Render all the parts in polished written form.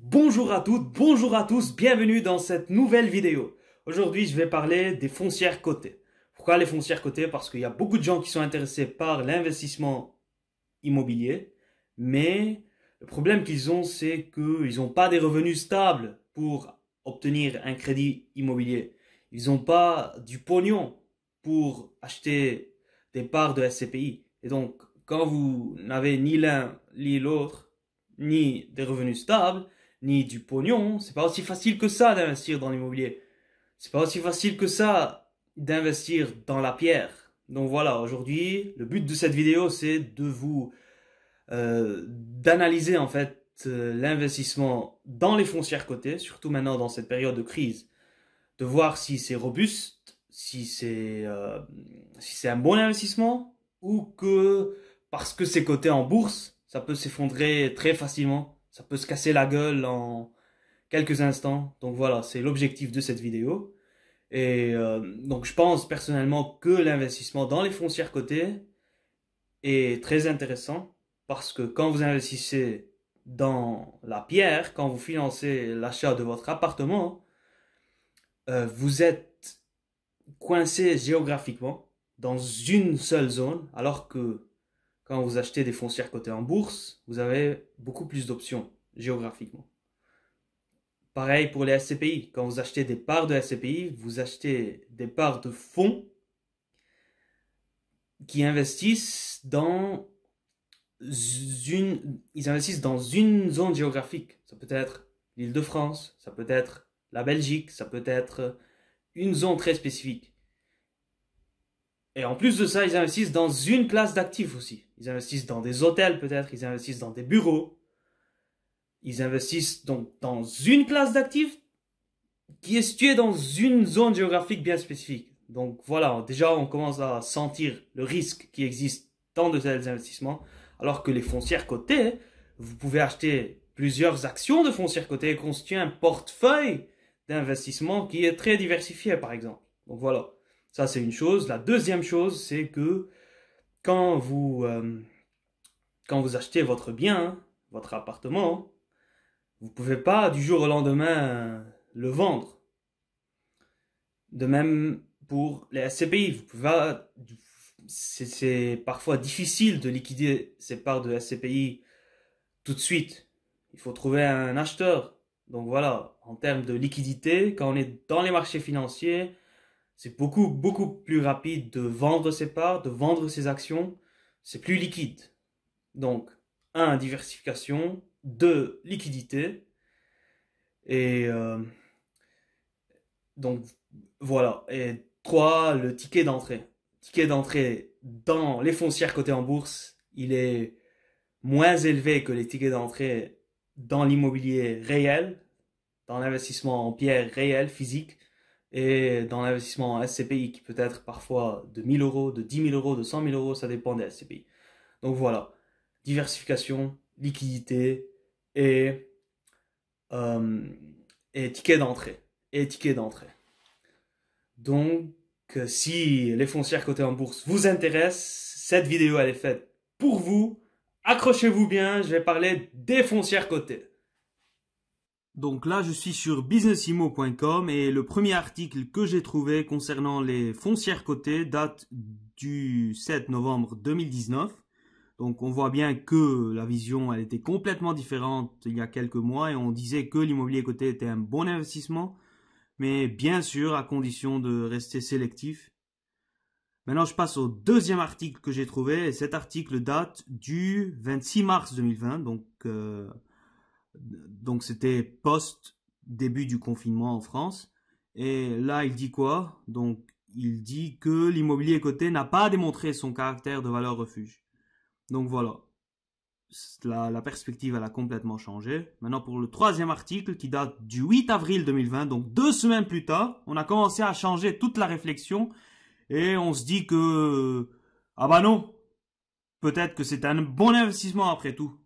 Bonjour à toutes, bonjour à tous, bienvenue dans cette nouvelle vidéo. Aujourd'hui, je vais parler des foncières cotées. Pourquoi les foncières cotées? Parce qu'il y a beaucoup de gens qui sont intéressés par l'investissement immobilier, mais le problème qu'ils ont, c'est qu'ils n'ont pas des revenus stables pour obtenir un crédit immobilier. Ils n'ont pas du pognon pour acheter des parts de SCPI. Et donc, quand vous n'avez ni l'un ni l'autre, ni des revenus stables, ni du pognon, c'est pas aussi facile que ça d'investir dans l'immobilier. C'est pas aussi facile que ça d'investir dans la pierre. Donc voilà, aujourd'hui, le but de cette vidéo, c'est de vous d'analyser en fait l'investissement dans les foncières cotées, surtout maintenant dans cette période de crise, de voir si c'est robuste, si c'est un bon investissement ou que parce que c'est coté en bourse, ça peut s'effondrer très facilement, ça peut se casser la gueule en quelques instants. Donc voilà, c'est l'objectif de cette vidéo. Et donc je pense personnellement que l'investissement dans les foncières cotées est très intéressant parce que quand vous investissez dans la pierre, quand vous financez l'achat de votre appartement, vous êtes coincé géographiquement dans une seule zone, alors que quand vous achetez des foncières cotées en bourse, vous avez beaucoup plus d'options géographiquement. Pareil pour les SCPI. Quand vous achetez des parts de SCPI, vous achetez des parts de fonds qui investissent ils investissent dans une zone géographique. Ça peut être l'Île-de-France, ça peut être la Belgique, ça peut être une zone très spécifique. Et en plus de ça, ils investissent dans une classe d'actifs aussi. Ils investissent dans des hôtels peut-être, ils investissent dans des bureaux. Ils investissent donc dans une classe d'actifs qui est située dans une zone géographique bien spécifique. Donc voilà, déjà on commence à sentir le risque qui existe dans de tels investissements, alors que les foncières cotées, vous pouvez acheter plusieurs actions de foncières cotées et constituer un portefeuille d'investissement qui est très diversifié par exemple. Donc voilà, ça c'est une chose. La deuxième chose, c'est que quand vous, euh, quand vous achetez votre bien, votre appartement, vous ne pouvez pas du jour au lendemain le vendre. De même pour les SCPI, vous pouvez pas, c'est parfois difficile de liquider ces parts de SCPI tout de suite. Il faut trouver un acheteur. Donc voilà, en termes de liquidité, quand on est dans les marchés financiers, c'est beaucoup plus rapide de vendre ses parts, de vendre ses actions. C'est plus liquide. Donc, un, diversification, deux, liquidité. Et donc voilà. Et 3, le ticket d'entrée. Ticket d'entrée dans les foncières cotées en bourse, il est moins élevé que les tickets d'entrée dans l'immobilier réel, dans l'investissement en pierre réel, physique, et dans l'investissement en SCPI qui peut être parfois de 1000 euros, de 10 000 euros, de 100 000 euros, ça dépend des SCPI. Donc voilà, diversification, liquidité et, euh, et ticket d'entrée. Et ticket d'entrée. Donc, si les foncières cotées en bourse vous intéressent, cette vidéo elle est faite pour vous. Accrochez-vous bien, je vais parler des foncières cotées. Donc là, je suis sur businessimo.com et le premier article que j'ai trouvé concernant les foncières cotées date du 7 novembre 2019. Donc on voit bien que la vision elle était complètement différente il y a quelques mois et on disait que l'immobilier coté était un bon investissement. Mais bien sûr à condition de rester sélectif. Maintenant, je passe au deuxième article que j'ai trouvé. Et cet article date du 26 mars 2020. Donc c'était post-début du confinement en France. Et là, il dit quoi? Donc, il dit que l'immobilier coté n'a pas démontré son caractère de valeur refuge. Donc voilà. La perspective elle a complètement changé. Maintenant pour le troisième article qui date du 8 avril 2020, donc 2 semaines plus tard, on a commencé à changer toute la réflexion et on se dit que ah bah non, peut-être que c'est un bon investissement après tout.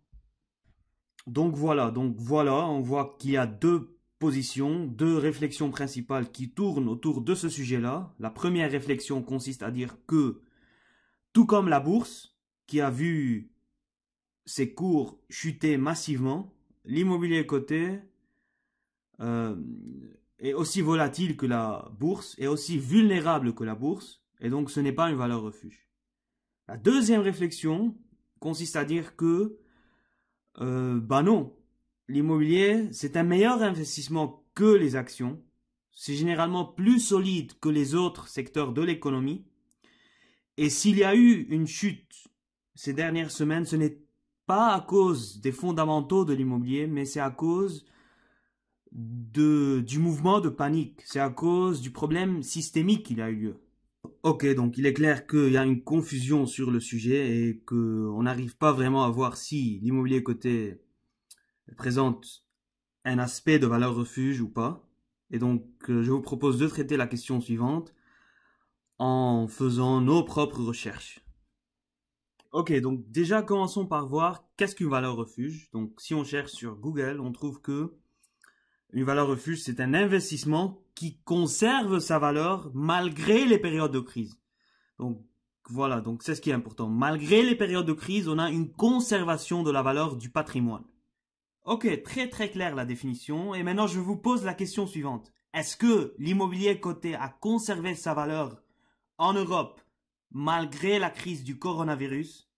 Donc voilà, on voit qu'il y a deux positions, deux réflexions principales qui tournent autour de ce sujet-là. La première réflexion consiste à dire que tout comme la bourse qui a vu ses cours chuter massivement l'immobilier coté est aussi volatile que la bourse, est aussi vulnérable que la bourse, et donc ce n'est pas une valeur refuge. La deuxième réflexion consiste à dire que, bah non, l'immobilier, c'est un meilleur investissement que les actions, c'est généralement plus solide que les autres secteurs de l'économie, et s'il y a eu une chute ces dernières semaines, ce n'est pas à cause des fondamentaux de l'immobilier, mais c'est à cause du mouvement de panique. C'est à cause du problème systémique qu'il a eu lieu. Ok, donc il est clair qu'il y a une confusion sur le sujet et qu'on n'arrive pas vraiment à voir si l'immobilier coté présente un aspect de valeur refuge ou pas. Et donc je vous propose de traiter la question suivante en faisant nos propres recherches. Ok, donc déjà commençons par voir qu'est-ce qu'une valeur refuge. Donc si on cherche sur Google, on trouve que une valeur refuge, c'est un investissement qui conserve sa valeur malgré les périodes de crise. Donc voilà, donc c'est ce qui est important. Malgré les périodes de crise, on a une conservation de la valeur du patrimoine. Ok, très très claire la définition. Et maintenant, je vous pose la question suivante. Est-ce que l'immobilier coté a conservé sa valeur en Europe malgré la crise du coronavirus?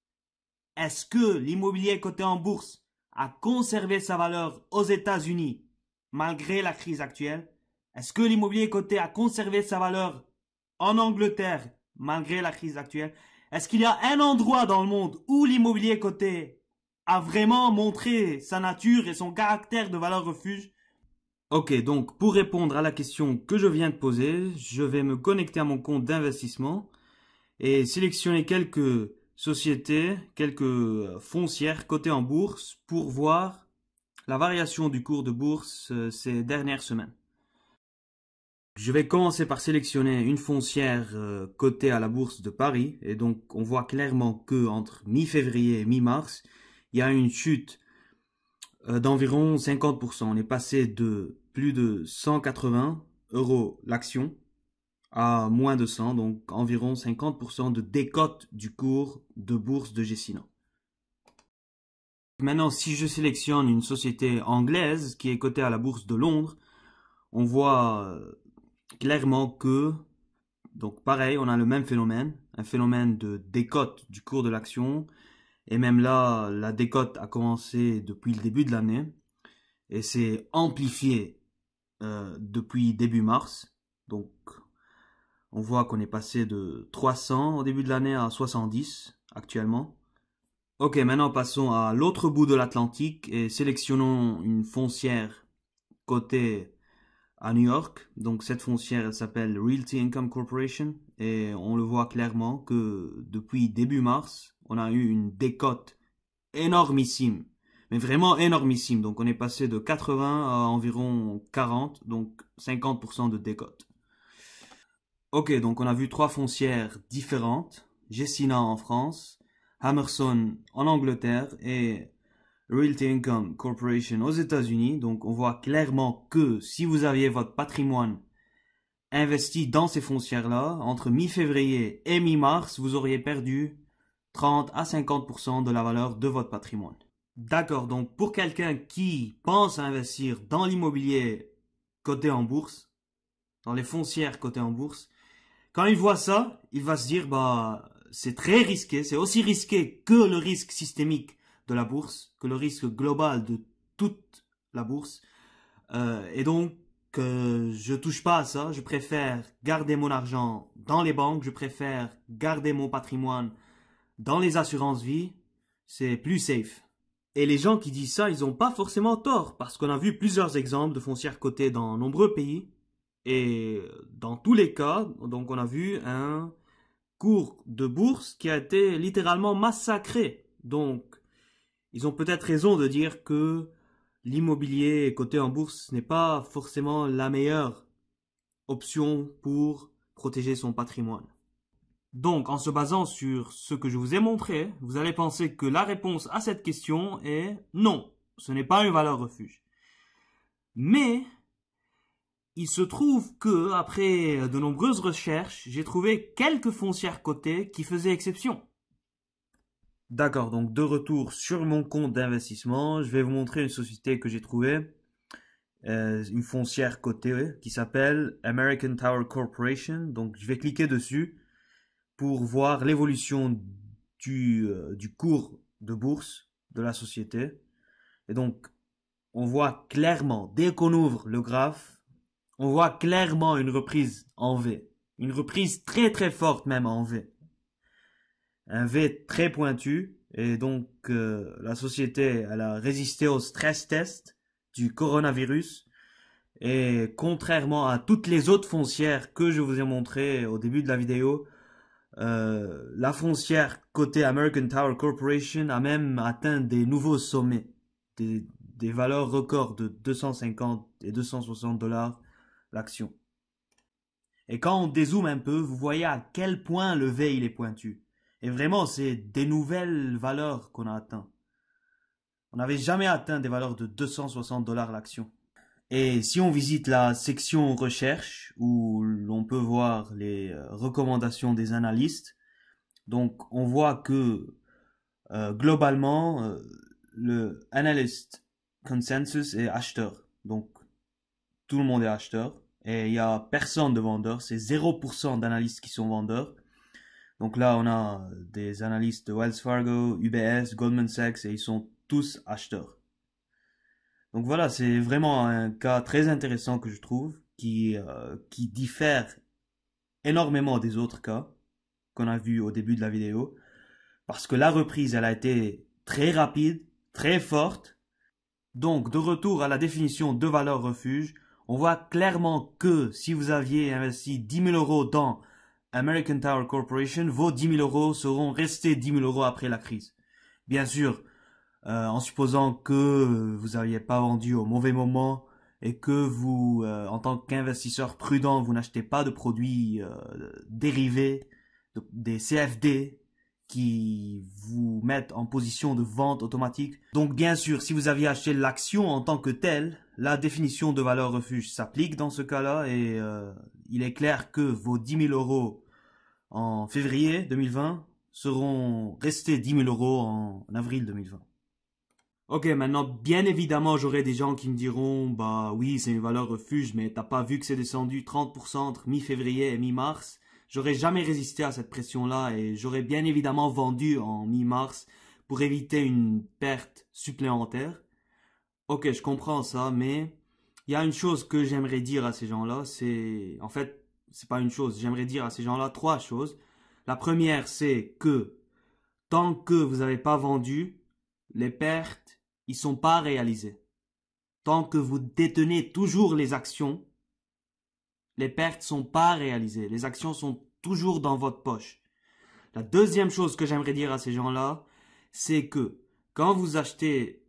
Est-ce que l'immobilier coté en bourse a conservé sa valeur aux États-Unis malgré la crise actuelle? Est-ce que l'immobilier coté a conservé sa valeur en Angleterre malgré la crise actuelle? Est-ce qu'il y a un endroit dans le monde où l'immobilier coté a vraiment montré sa nature et son caractère de valeur refuge? Ok, donc pour répondre à la question que je viens de poser, je vais me connecter à mon compte d'investissement et sélectionner quelques sociétés, quelques foncières cotées en bourse pour voir la variation du cours de bourse ces dernières semaines. Je vais commencer par sélectionner une foncière cotée à la bourse de Paris. Et donc, on voit clairement que entre mi-février et mi-mars, il y a une chute d'environ 50%. On est passé de plus de 180 € l'action à moins de 100, donc environ 50% de décote du cours de bourse de Gecina. Maintenant, si je sélectionne une société anglaise qui est cotée à la bourse de Londres, on voit clairement que, donc pareil, on a le même phénomène, un phénomène de décote du cours de l'action. Et même là, la décote a commencé depuis le début de l'année et s'est amplifiée depuis début mars. Donc, on voit qu'on est passé de 300 au début de l'année à 70 actuellement. Ok, maintenant passons à l'autre bout de l'Atlantique et sélectionnons une foncière cotée à New York. Donc cette foncière, elle s'appelle Realty Income Corporation et on le voit clairement que depuis début mars, on a eu une décote énormissime, mais vraiment énormissime. Donc on est passé de 80 à environ 40, donc 50% de décote. Ok, donc on a vu trois foncières différentes, Gecina en France, Hammerson en Angleterre et Realty Income Corporation aux États-Unis. Donc on voit clairement que si vous aviez votre patrimoine investi dans ces foncières-là, entre mi-février et mi-mars, vous auriez perdu 30 à 50% de la valeur de votre patrimoine. D'accord, donc pour quelqu'un qui pense à investir dans l'immobilier coté en bourse, dans les foncières cotées en bourse, quand il voit ça, il va se dire, bah, c'est très risqué, c'est aussi risqué que le risque systémique de la bourse, que le risque global de toute la bourse. Et donc, je touche pas à ça, je préfère garder mon argent dans les banques, je préfère garder mon patrimoine dans les assurances vie, c'est plus safe. Et les gens qui disent ça, ils ont pas forcément tort, parce qu'on a vu plusieurs exemples de foncières cotées dans nombreux pays. Et dans tous les cas, donc on a vu un cours de bourse qui a été littéralement massacré. Donc, ils ont peut-être raison de dire que l'immobilier coté en bourse n'est pas forcément la meilleure option pour protéger son patrimoine. Donc, en se basant sur ce que je vous ai montré, vous allez penser que la réponse à cette question est non, ce n'est pas une valeur refuge. Mais il se trouve que, après de nombreuses recherches, j'ai trouvé quelques foncières cotées qui faisaient exception. D'accord, donc de retour sur mon compte d'investissement, je vais vous montrer une société que j'ai trouvée, une foncière cotée qui s'appelle American Tower Corporation. Donc je vais cliquer dessus pour voir l'évolution du cours de bourse de la société. Et donc on voit clairement, dès qu'on ouvre le graphe, on voit clairement une reprise en V. Une reprise très très forte même en V. Un V très pointu. Et donc la société, elle a résisté au stress test du coronavirus. Et contrairement à toutes les autres foncières que je vous ai montrées au début de la vidéo, la foncière côté American Tower Corporation a même atteint des nouveaux sommets, des valeurs records de 250 et 260 dollars l'action. Et quand on dézoome un peu, vous voyez à quel point le V il est pointu. Et vraiment, c'est des nouvelles valeurs qu'on a atteint. On n'avait jamais atteint des valeurs de 260 dollars l'action. Et si on visite la section recherche, où l'on peut voir les recommandations des analystes, donc on voit que globalement, le analyst consensus est acheteur. Donc tout le monde est acheteur. Et il n'y a personne de vendeur. C'est 0% d'analystes qui sont vendeurs. Donc là, on a des analystes de Wells Fargo, UBS, Goldman Sachs, et ils sont tous acheteurs. Donc voilà, c'est vraiment un cas très intéressant que je trouve, qui diffère énormément des autres cas qu'on a vus au début de la vidéo. Parce que la reprise, elle a été très rapide, très forte. Donc, de retour à la définition de valeur refuge, on voit clairement que si vous aviez investi 10 000 euros dans American Tower Corporation, vos 10 000 euros seront restés 10 000 euros après la crise. Bien sûr, en supposant que vous n'aviez pas vendu au mauvais moment et que vous, en tant qu'investisseur prudent, vous n'achetez pas de produits dérivés, des CFD, qui vous mettent en position de vente automatique. Donc bien sûr, si vous aviez acheté l'action en tant que telle, la définition de valeur refuge s'applique dans ce cas-là et il est clair que vos 10 000 euros en février 2020 seront restés 10 000 euros en avril 2020. Ok, maintenant, bien évidemment, j'aurai des gens qui me diront, bah oui, c'est une valeur refuge, mais t'as pas vu que c'est descendu 30% entre mi-février et mi-mars? J'aurais jamais résisté à cette pression-là et j'aurais bien évidemment vendu en mi-mars pour éviter une perte supplémentaire. Ok, je comprends ça, mais il y a une chose que j'aimerais dire à ces gens-là, en fait, c'est pas une chose, j'aimerais dire à ces gens-là 3 choses. La première, c'est que tant que vous n'avez pas vendu, les pertes, ils sont pas réalisées. Tant que vous détenez toujours les actions, les pertes sont pas réalisées. Les actions sont toujours dans votre poche. La deuxième chose que j'aimerais dire à ces gens-là, c'est que quand vous achetez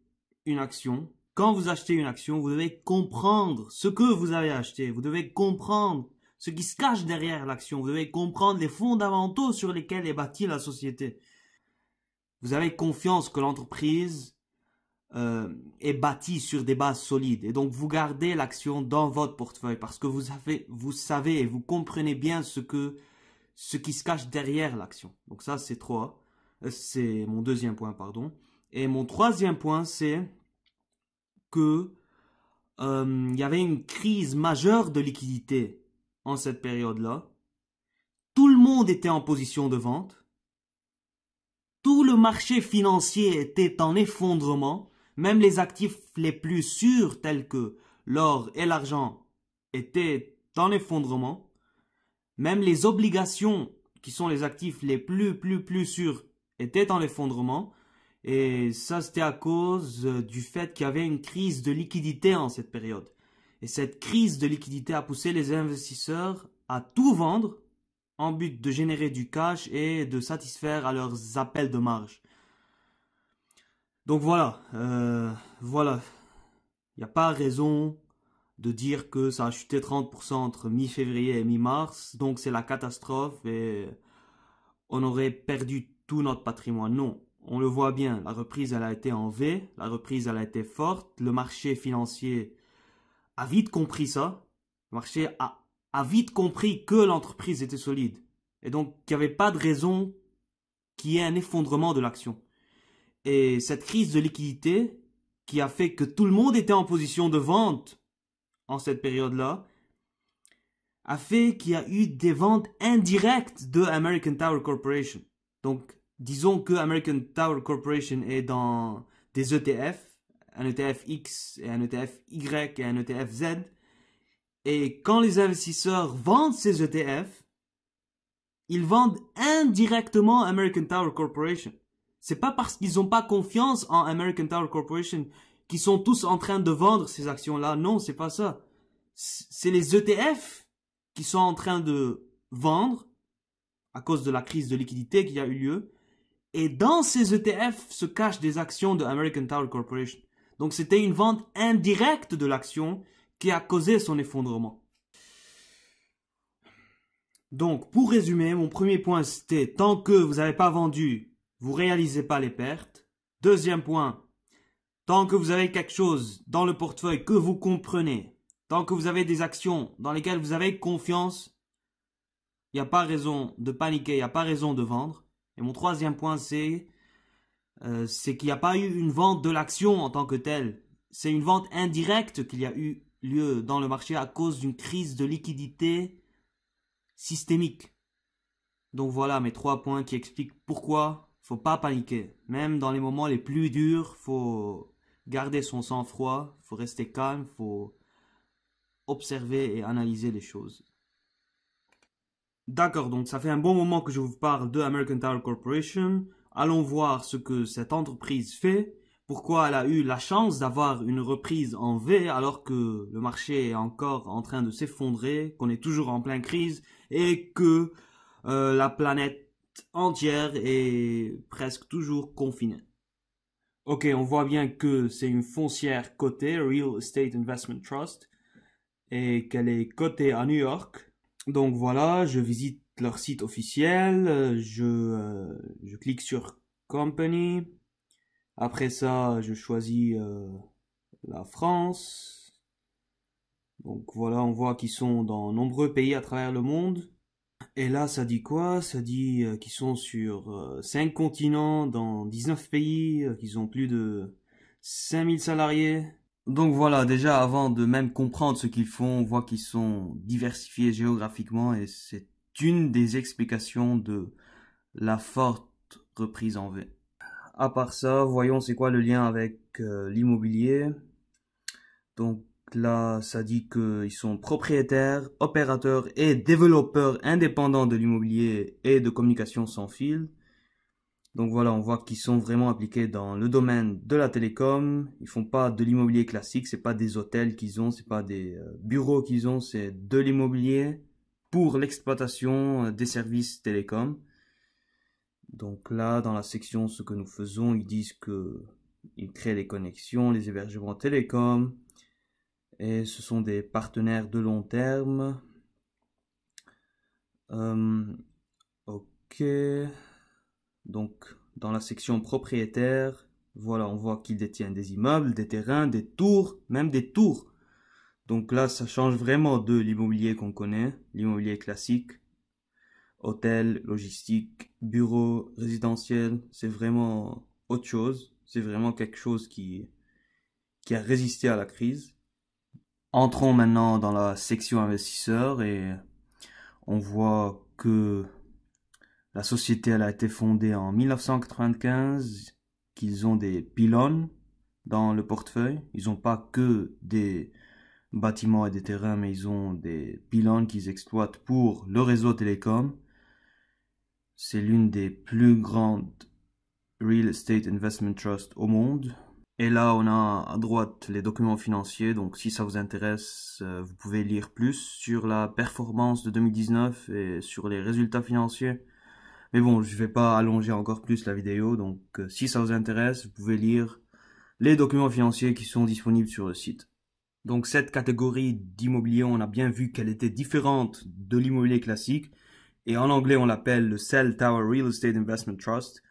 une action, vous devez comprendre ce que vous avez acheté. Vous devez comprendre ce qui se cache derrière l'action. Vous devez comprendre les fondamentaux sur lesquels est bâtie la société. Vous avez confiance que l'entreprise est bâti sur des bases solides. Et donc, vous gardez l'action dans votre portefeuille parce que vous savez et vous comprenez bien ce qui se cache derrière l'action. Donc ça, c'est mon deuxième point, pardon. Et mon troisième point, c'est que il y avait une crise majeure de liquidité en cette période-là. Tout le monde était en position de vente. Tout le marché financier était en effondrement. Même les actifs les plus sûrs tels que l'or et l'argent étaient en effondrement. Même les obligations, qui sont les actifs les plus sûrs, étaient en effondrement. Et ça, c'était à cause du fait qu'il y avait une crise de liquidité en cette période. Et cette crise de liquidité a poussé les investisseurs à tout vendre en but de générer du cash et de satisfaire à leurs appels de marge. Donc voilà, il n'y a pas raison de dire que ça a chuté 30% entre mi-février et mi-mars, donc c'est la catastrophe et on aurait perdu tout notre patrimoine. Non, on le voit bien, la reprise elle a été en V, la reprise elle a été forte, le marché financier a vite compris ça, le marché a vite compris que l'entreprise était solide et donc il n'y avait pas de raison qu'il y ait un effondrement de l'action. Et cette crise de liquidité qui a fait que tout le monde était en position de vente en cette période-là, a fait qu'il y a eu des ventes indirectes de American Tower Corporation. Donc, disons que American Tower Corporation est dans des ETF, un ETF X et un ETF Y et un ETF Z. Et quand les investisseurs vendent ces ETF, ils vendent indirectement American Tower Corporation. C'est pas parce qu'ils n'ont pas confiance en American Tower Corporation qu'ils sont tous en train de vendre ces actions-là. Non, c'est pas ça. C'est les ETF qui sont en train de vendre à cause de la crise de liquidité qui a eu lieu. Et dans ces ETF se cachent des actions de American Tower Corporation. Donc c'était une vente indirecte de l'action qui a causé son effondrement. Donc pour résumer, mon premier point c'était tant que vous n'avez pas vendu, vous réalisez pas les pertes. Deuxième point, tant que vous avez quelque chose dans le portefeuille que vous comprenez, tant que vous avez des actions dans lesquelles vous avez confiance, il n'y a pas raison de paniquer, il n'y a pas raison de vendre. Et mon troisième point, c'est qu'il n'y a pas eu une vente de l'action en tant que telle. C'est une vente indirecte qu'il y a eu lieu dans le marché à cause d'une crise de liquidité systémique. Donc voilà mes 3 points qui expliquent pourquoi il ne faut pas paniquer. Même dans les moments les plus durs, il faut garder son sang-froid, il faut rester calme, il faut observer et analyser les choses. D'accord, donc ça fait un bon moment que je vous parle de American Tower Corporation. Allons voir ce que cette entreprise fait, pourquoi elle a eu la chance d'avoir une reprise en V alors que le marché est encore en train de s'effondrer, qu'on est toujours en pleine crise et que la planète entière est presque toujours confinée. Ok, on voit bien que c'est une foncière cotée, Real Estate Investment Trust, et qu'elle est cotée à New York. Donc voilà, je visite leur site officiel, je clique sur Company. Après ça, je choisis la France. Donc voilà, on voit qu'ils sont dans nombreux pays à travers le monde. Et là, ça dit quoi? Ça dit qu'ils sont sur 5 continents, dans 19 pays, qu'ils ont plus de 5000 salariés. Donc voilà, déjà avant de même comprendre ce qu'ils font, on voit qu'ils sont diversifiés géographiquement et c'est une des explications de la forte reprise en V. À part ça, voyons c'est quoi le lien avec l'immobilier. Donc là, ça dit qu'ils sont propriétaires, opérateurs et développeurs indépendants de l'immobilier et de communication sans fil. Donc voilà, on voit qu'ils sont vraiment appliqués dans le domaine de la télécom. Ils font pas de l'immobilier classique, c'est pas des hôtels qu'ils ont, c'est pas des bureaux qu'ils ont, c'est de l'immobilier pour l'exploitation des services télécom. Donc là, dans la section ce que nous faisons, ils disent que ils créent les connexions, les hébergements télécom et ce sont des partenaires de long terme. Ok. Donc, dans la section propriétaire, voilà, on voit qu'ils détiennent des immeubles, des terrains, des tours, même des tours. Donc là, ça change vraiment de l'immobilier qu'on connaît, l'immobilier classique. Hôtel, logistique, bureau, résidentiel, c'est vraiment autre chose. C'est vraiment quelque chose qui a résisté à la crise. Entrons maintenant dans la section investisseurs et on voit que la société elle a été fondée en 1995, qu'ils ont des pylônes dans le portefeuille. Ils n'ont pas que des bâtiments et des terrains, mais ils ont des pylônes qu'ils exploitent pour le réseau télécom. C'est l'une des plus grandes Real Estate Investment Trust au monde. Et là, on a à droite les documents financiers. Donc, si ça vous intéresse, vous pouvez lire plus sur la performance de 2019 et sur les résultats financiers. Mais bon, je vais pas allonger encore plus la vidéo, donc si ça vous intéresse, vous pouvez lire les documents financiers qui sont disponibles sur le site. Donc cette catégorie d'immobilier, on a bien vu qu'elle était différente de l'immobilier classique, et en anglais on l'appelle le Cell Tower Real Estate Investment Trust.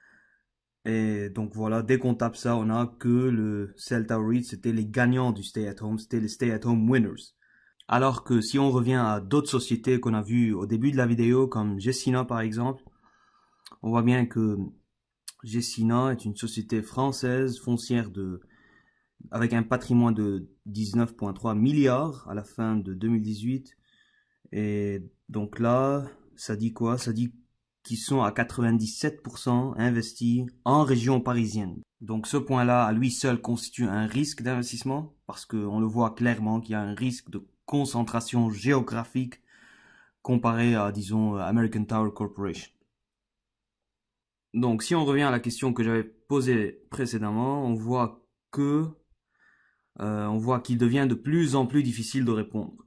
Et donc voilà, dès qu'on tape ça, on a que le Cell Tower REIT, c'était les gagnants du Stay at Home, c'était les Stay at Home winners. Alors que si on revient à d'autres sociétés qu'on a vues au début de la vidéo, comme Gecina par exemple, on voit bien que Gecina est une société française foncière avec un patrimoine de 19,3 milliards à la fin de 2018. Et donc là, ça dit quoi? Ça dit qu'ils sont à 97% investis en région parisienne. Donc ce point-là, à lui seul, constitue un risque d'investissement parce qu'on le voit clairement qu'il y a un risque de concentration géographique comparé à, disons, American Tower Corporation. Donc si on revient à la question que j'avais posée précédemment, on voit qu'il devient de plus en plus difficile de répondre.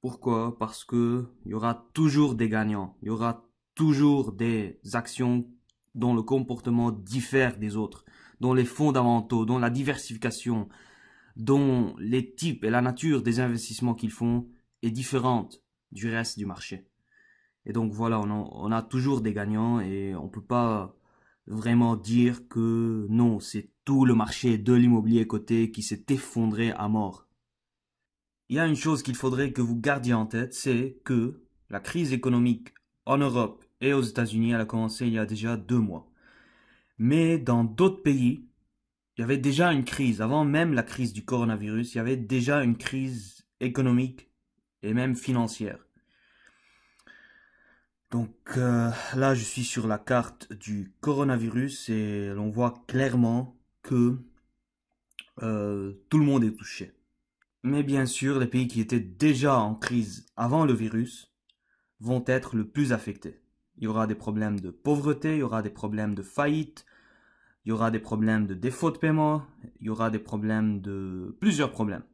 Pourquoi? Parce que il y aura toujours des gagnants, il y aura toujours des actions dont le comportement diffère des autres, dont les fondamentaux, dont la diversification, dont les types et la nature des investissements qu'ils font est différente du reste du marché. Et donc voilà, on a toujours des gagnants et on peut pas vraiment dire que non, c'est tout le marché de l'immobilier coté qui s'est effondré à mort. Il y a une chose qu'il faudrait que vous gardiez en tête, c'est que la crise économique en Europe et aux États-Unis, elle a commencé il y a déjà 2 mois. Mais dans d'autres pays, il y avait déjà une crise. Avant même la crise du coronavirus, il y avait déjà une crise économique et même financière. Donc là, je suis sur la carte du coronavirus et l'on voit clairement que tout le monde est touché. Mais bien sûr, les pays qui étaient déjà en crise avant le virus vont être le plus affectés. Il y aura des problèmes de pauvreté, il y aura des problèmes de faillite, il y aura des problèmes de défaut de paiement, il y aura des problèmes de plusieurs problèmes.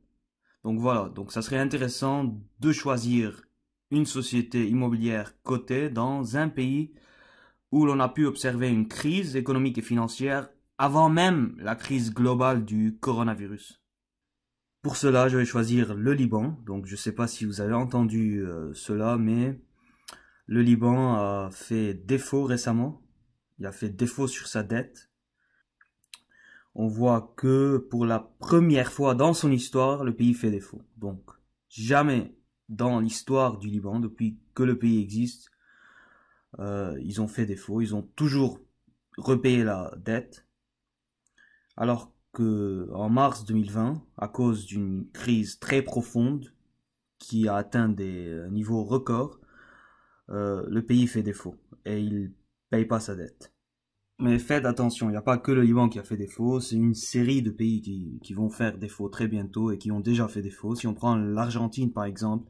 Donc voilà, donc ça serait intéressant de choisir une société immobilière cotée dans un pays où l'on a pu observer une crise économique et financière avant même la crise globale du coronavirus. Pour cela, je vais choisir le Liban. Donc je ne sais pas si vous avez entendu cela, mais le Liban a fait défaut récemment. Il a fait défaut sur sa dette. On voit que pour la première fois dans son histoire, le pays fait défaut. Donc jamais dans l'histoire du Liban, depuis que le pays existe, ils ont fait défaut. Ils ont toujours repayé la dette. Alors que en mars 2020, à cause d'une crise très profonde qui a atteint des niveaux records, le pays fait défaut et il paye pas sa dette. Mais faites attention, il n'y a pas que le Liban qui a fait défaut, c'est une série de pays qui vont faire défaut très bientôt et qui ont déjà fait défaut. Si on prend l'Argentine par exemple,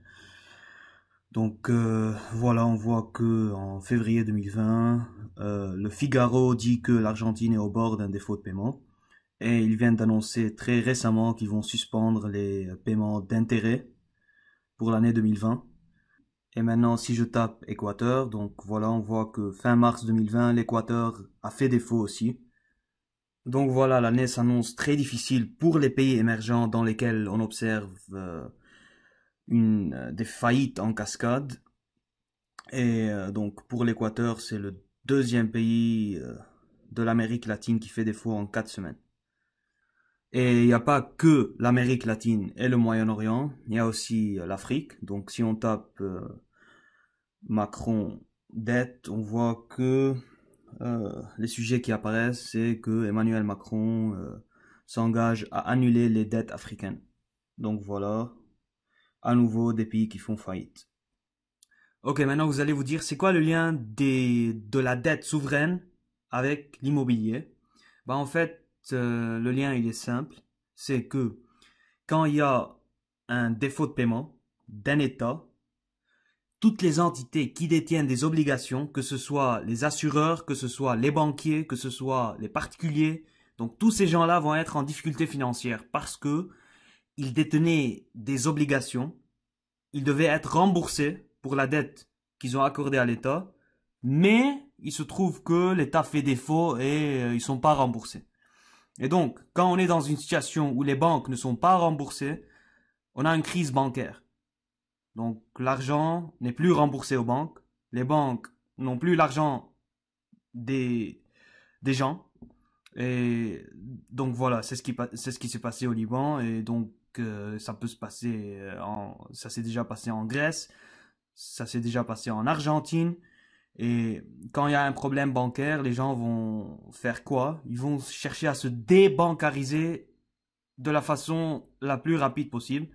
donc voilà, on voit que en février 2020, le Figaro dit que l'Argentine est au bord d'un défaut de paiement. Et ils viennent d'annoncer très récemment qu'ils vont suspendre les paiements d'intérêt pour l'année 2020. Et maintenant, si je tape Équateur, donc voilà, on voit que fin mars 2020, l'Équateur a fait défaut aussi. Donc voilà, l'année s'annonce très difficile pour les pays émergents dans lesquels on observe des faillites en cascade. Et donc pour l'Équateur, c'est le deuxième pays de l'Amérique latine qui fait défaut en 4 semaines. Et il n'y a pas que l'Amérique latine et le Moyen-Orient, il y a aussi l'Afrique. Donc si on tape Macron dette, on voit que les sujets qui apparaissent, c'est que Emmanuel Macron s'engage à annuler les dettes africaines. Donc voilà, à nouveau des pays qui font faillite. Ok, maintenant vous allez vous dire, c'est quoi le lien de la dette souveraine avec l'immobilier? Bah en fait, le lien il est simple, c'est que quand il y a un défaut de paiement d'un État, toutes les entités qui détiennent des obligations, que ce soit les assureurs, que ce soit les banquiers, que ce soit les particuliers, donc tous ces gens-là vont être en difficulté financière parce que ils détenaient des obligations, ils devaient être remboursés pour la dette qu'ils ont accordée à l'État, mais il se trouve que l'État fait défaut et ils sont pas remboursés. Et donc, quand on est dans une situation où les banques ne sont pas remboursées, on a une crise bancaire. Donc, l'argent n'est plus remboursé aux banques. Les banques n'ont plus l'argent des gens. Et donc voilà, c'est ce qui s'est passé au Liban. Et donc, ça peut se passer ça s'est déjà passé en Grèce. Ça s'est déjà passé en Argentine. Et quand il y a un problème bancaire, les gens vont faire quoi? Ils vont chercher à se débancariser de la façon la plus rapide possible.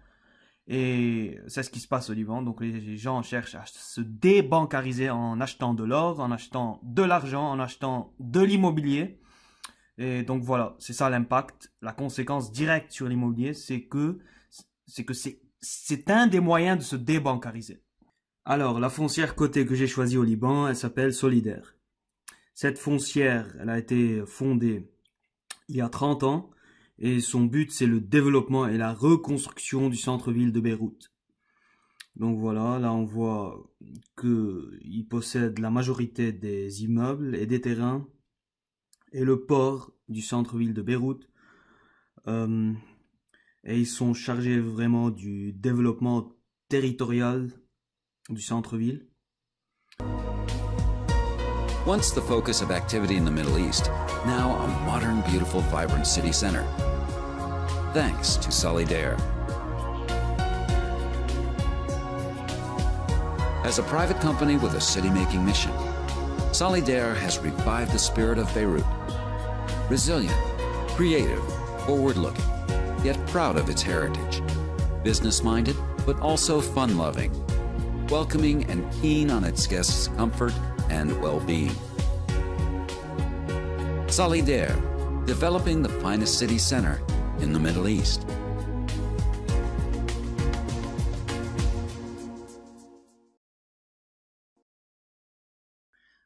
Et c'est ce qui se passe au Liban. Donc les gens cherchent à se débancariser en achetant de l'or, en achetant de l'argent, en achetant de l'immobilier. Et donc voilà, c'est ça l'impact. La conséquence directe sur l'immobilier, c'est un des moyens de se débancariser. Alors, la foncière cotée que j'ai choisie au Liban, elle s'appelle Solidaire. Cette foncière, elle a été fondée il y a 30 ans et son but, c'est le développement et la reconstruction du centre-ville de Beyrouth. Donc voilà, là on voit qu'il possède la majorité des immeubles et des terrains et le port du centre-ville de Beyrouth. Et ils sont chargés vraiment du développement territorial du centre-ville. Once the focus of activity in the Middle East, now a modern, beautiful, vibrant city center. Thanks to Solidaire. As a private company with a city-making mission, Solidaire has revived the spirit of Beirut. Resilient, creative, forward-looking, yet proud of its heritage. Business-minded, but also fun-loving. Welcoming and keen on its guests' comfort and well-being. Solidaire, developing the finest city center in the Middle East.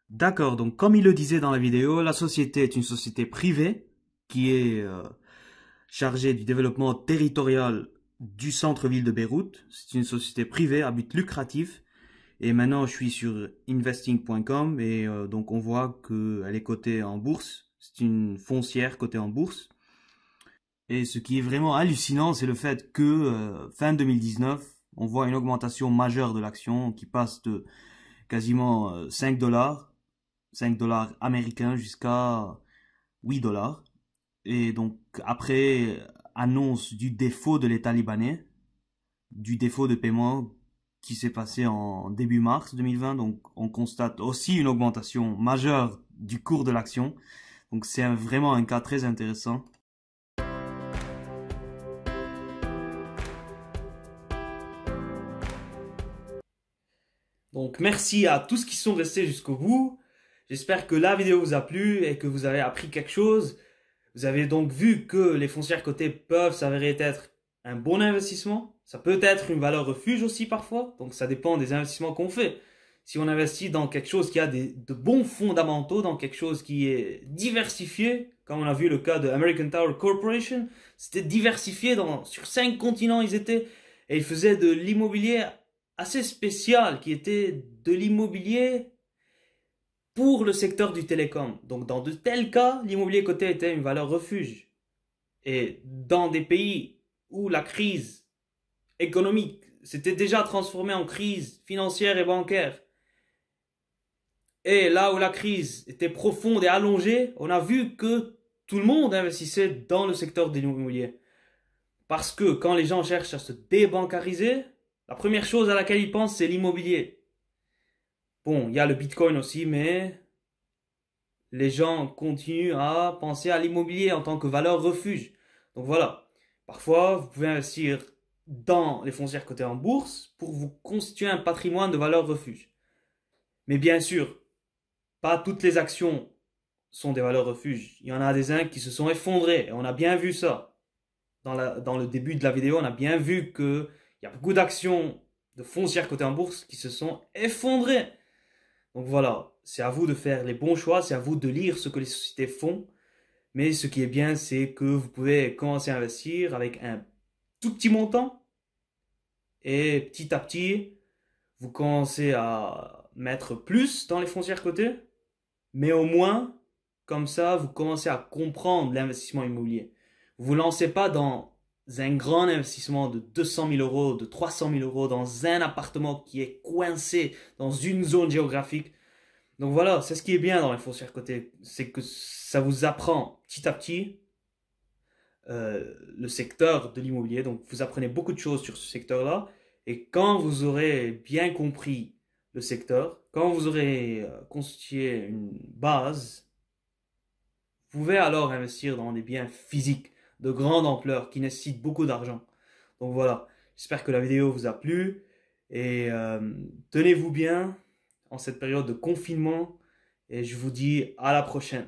D'accord, donc comme il le disait dans la vidéo, la société est une société privée qui est chargée du développement territorial du centre-ville de Beyrouth. C'est une société privée à but lucratif. Et maintenant, je suis sur investing.com et donc on voit qu'elle est cotée en bourse. C'est une foncière cotée en bourse. Et ce qui est vraiment hallucinant, c'est le fait que fin 2019, on voit une augmentation majeure de l'action qui passe de quasiment 5 dollars américains jusqu'à 8 dollars. Et donc après annonce du défaut de l'État libanais, du défaut de paiement qui s'est passé en début mars 2020, donc on constate aussi une augmentation majeure du cours de l'action. Donc c'est vraiment un cas très intéressant. Donc merci à tous qui sont restés jusqu'au bout. J'espère que la vidéo vous a plu et que vous avez appris quelque chose. Vous avez donc vu que les foncières cotées peuvent s'avérer être un bon investissement. Ça peut être une valeur refuge aussi parfois. Donc ça dépend des investissements qu'on fait. Si on investit dans quelque chose qui a de bons fondamentaux, dans quelque chose qui est diversifié, comme on a vu le cas de American Tower Corporation, c'était diversifié sur 5 continents ils étaient, et ils faisaient de l'immobilier assez spécial, qui était de l'immobilier pour le secteur du télécom. Donc dans de tels cas, l'immobilier coté était une valeur refuge. Et dans des pays où la crise économique s'était déjà transformée en crise financière et bancaire, et là où la crise était profonde et allongée, on a vu que tout le monde investissait dans le secteur de l'immobilier. Parce que quand les gens cherchent à se débancariser, la première chose à laquelle ils pensent, c'est l'immobilier. Bon, il y a le Bitcoin aussi, mais les gens continuent à penser à l'immobilier en tant que valeur refuge. Donc voilà, parfois vous pouvez investir dans les foncières cotées en bourse pour vous constituer un patrimoine de valeur refuge. Mais bien sûr, pas toutes les actions sont des valeurs refuges. Il y en a des uns qui se sont effondrés, et on a bien vu ça. Dans le début de la vidéo, on a bien vu qu'il y a beaucoup d'actions de foncières cotées en bourse qui se sont effondrées. Donc voilà, c'est à vous de faire les bons choix, c'est à vous de lire ce que les sociétés font. Mais ce qui est bien, c'est que vous pouvez commencer à investir avec un tout petit montant. Et petit à petit, vous commencez à mettre plus dans les foncières cotées. Mais au moins, comme ça, vous commencez à comprendre l'investissement immobilier. Vous ne vous lancez pas dans un grand investissement de 200 000 euros, de 300 000 euros dans un appartement qui est coincé dans une zone géographique. Donc voilà, c'est ce qui est bien dans les foncières cotées, c'est que ça vous apprend petit à petit le secteur de l'immobilier. Donc vous apprenez beaucoup de choses sur ce secteur-là. Et quand vous aurez bien compris le secteur. Quand vous aurez constitué une base, vous pouvez alors investir dans des biens physiques de grande ampleur qui nécessitent beaucoup d'argent. Donc voilà, j'espère que la vidéo vous a plu et tenez-vous bien en cette période de confinement et je vous dis à la prochaine.